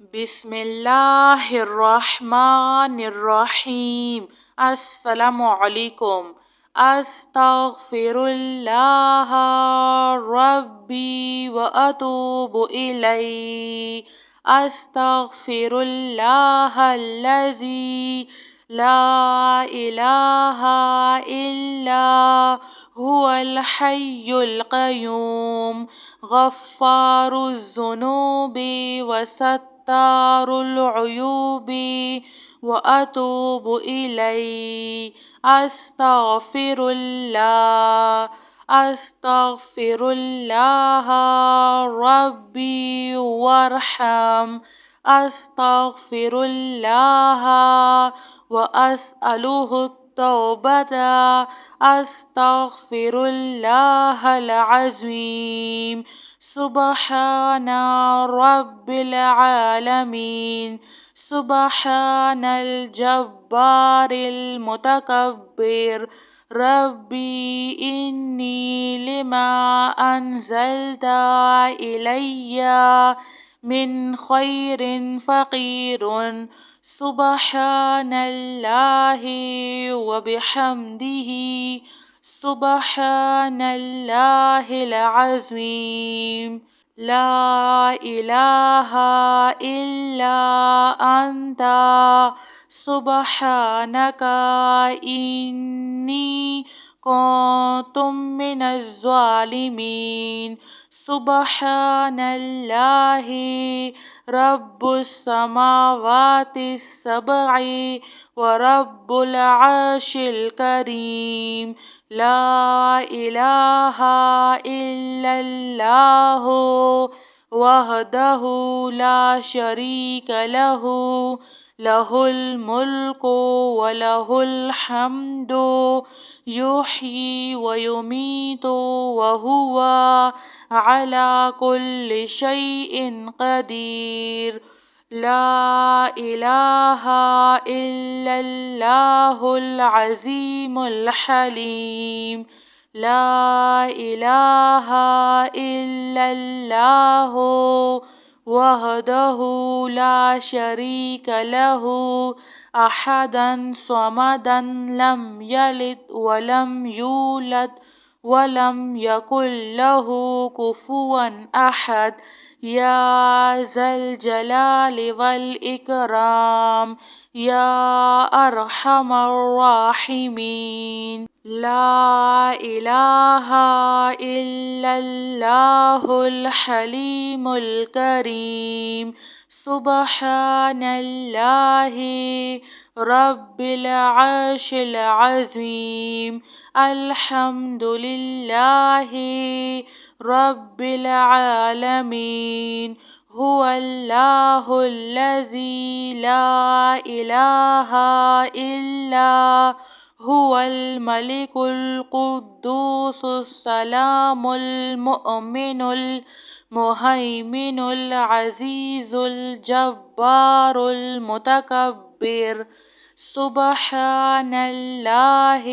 بسم الله الرحمن الرحيم. السلام عليكم. أستغفر الله ربي وأتوب إليه. أستغفر الله الذي لا إله إلا هو الحي القيوم غفار الذنوب وستار العيوب وأتوب إليه. أستغفر الله. أستغفر الله ربي وارحم. أستغفر الله وأسأله التوبة. أستغفر الله العظيم. سبحان رب العالمين. سبحان الجبار المتكبر. ربي إني لما أنزلت إلي من خير فقير. سبحان الله وبحمده. سبحان الله العظيم. لا إله إلا أنت سبحانك إني كنت من الظالمين. سبحان الله رب السماوات السبع ورب العرش الكريم. لا إله إلا الله وحده لا شريك له. له الملك وله الحمد يحيي ويميت وهو على كل شيء قدير. لا إله إلا الله العظيم الحليم. لا إله إلا الله وحده لا شريك له أحدا صمدا لم يلد ولم يولد ولم يكن له كفوا أحد. يا ذا الجلال والإكرام يا أرحم الراحمين. لا إله إلا الله الحليم الكريم. سبحان الله رب العرش العظيم. الحمد لله رب العالمين. هو الله الذي لا إله إلا هو الملك القدوس السلام المؤمن المهيمن العزيز الجبار المتكبر. سبحان الله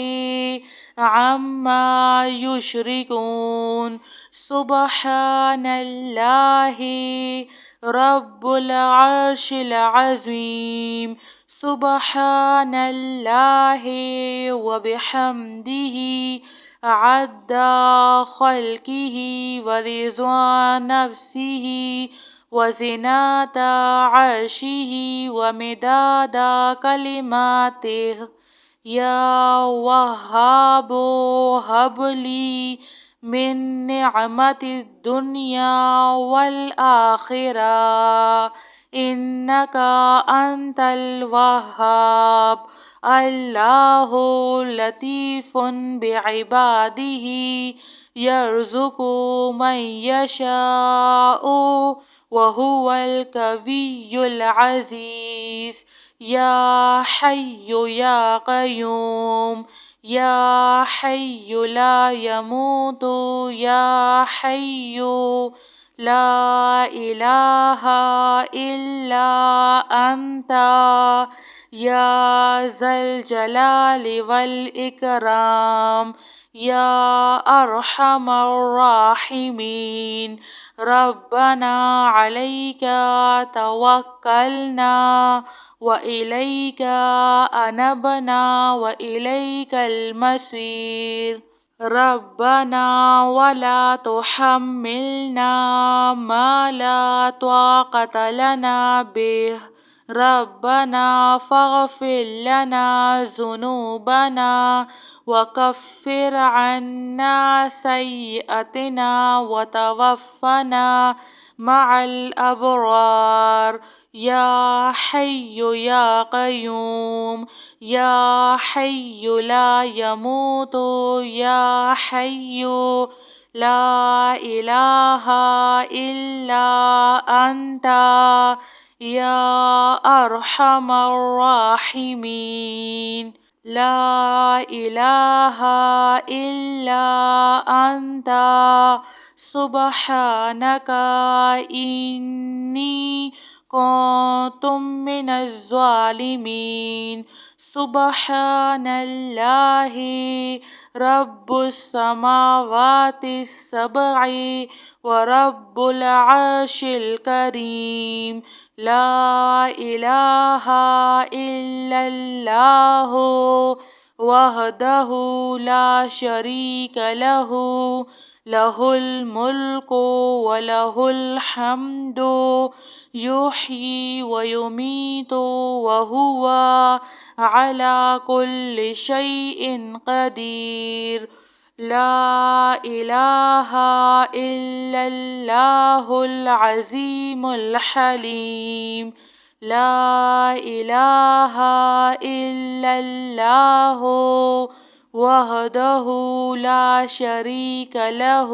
عما يشركون. سبحان الله رب العرش العظيم. سبحان الله وبحمده عد خلقه ورضوان نفسه وزنة عرشه ومداد كلماته. يا وهاب هب لي من نعمة الدنيا والآخرة إنك أنت الوهاب. الله لطيف بعباده يرزق من يشاء وهو القوي العزيز. يا حي يا قيوم يا حي لا يموت يا حي لا إله إلا أنت يا ذا الجلال والإكرام يا أرحم الراحمين. ربنا عليك توكلنا وإليك أنبنا وإليك المصير. ربنا ولا تحملنا ما لا طاقة لنا به. ربنا فاغفر لنا ذنوبنا وكفر عنا سيئاتنا وتوفنا مع الأبرار. يا حي يا قيوم، يا حي لا يموت، يا حي لا إله إلا أنت، يا أرحم الراحمين. لا إله إلا أنت سبحانك إني كنت من الظالمين. سبحان الله رب السماوات السبع ورب العرش الكريم. لا إله إلا الله وحده لا شريك له، له الملك وله الحمد يحيي ويميت وهو على كل شيء قدير. لا إله إلا الله العظيم الحليم. لا إله إلا الله وحده لا شريك له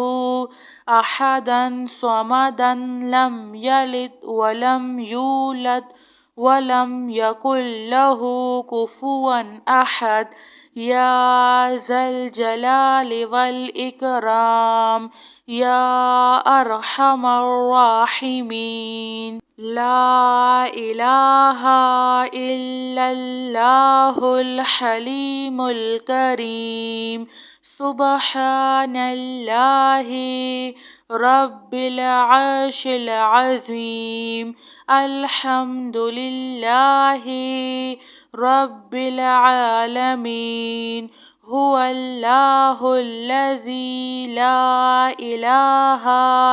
أحدا صمدا لم يلد ولم يولد ولم يكن له كفوا أحد. يا ذا الجلال والإكرام، يا أرحم الراحمين. لا إله إلا الله الحليم الكريم. سبحان الله رب العرش العظيم. الحمد لله رب العالمين. هو الله الذي لا إله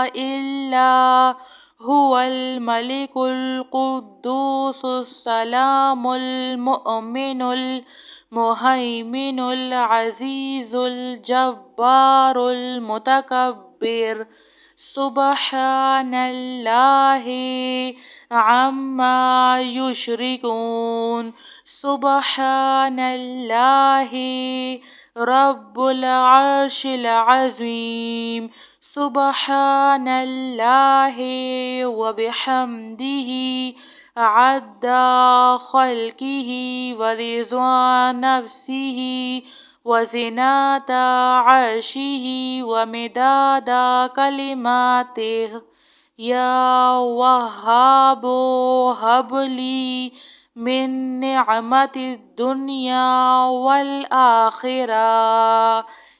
إلا هو الملك القدوس السلام المؤمن المهيمن العزيز الجبار المتكبر. سبحان الله عما يشركون. سبحان الله رب العرش العظيم. سبحان الله وبحمده عد خلقه ورضا نفسه وزنة عرشه ومداد كلماته. يا وهاب هب لي من نعمة الدنيا والآخرة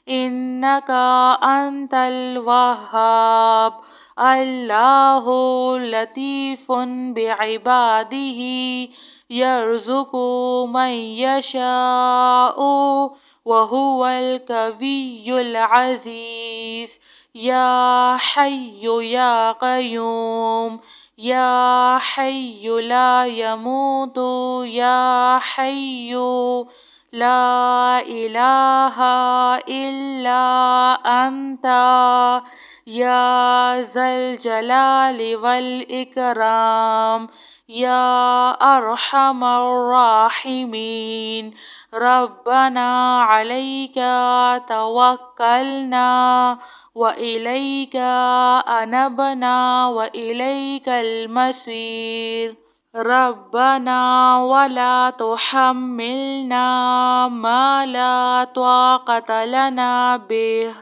إنك أنت الوهاب. الله لطيف بعباده يرزق من يشاء وهو القوي العزيز. يا حي يا قيوم، يا حي لا يموت، يا حي لا إله إلا أنت، يا ذا الجلال والإكرام، يا أرحم الراحمين. ربنا عليك توكلنا وإليك أنبنا وإليك المصير. ربنا ولا تحملنا ما لا طاقة لنا به.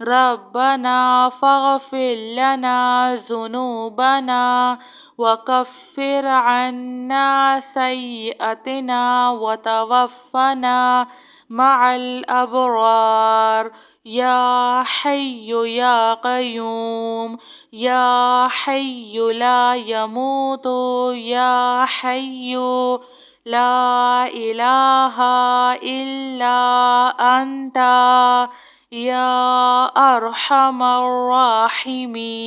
ربنا فاغفر لنا ذنوبنا وكفر عنا سيئاتنا وتوفنا مع الأبرار يا حي يا قيوم يا حي لا يموت يا حي لا إله إلا أنت يا أرحم الراحمين.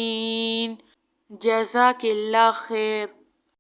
جزاك الله خير.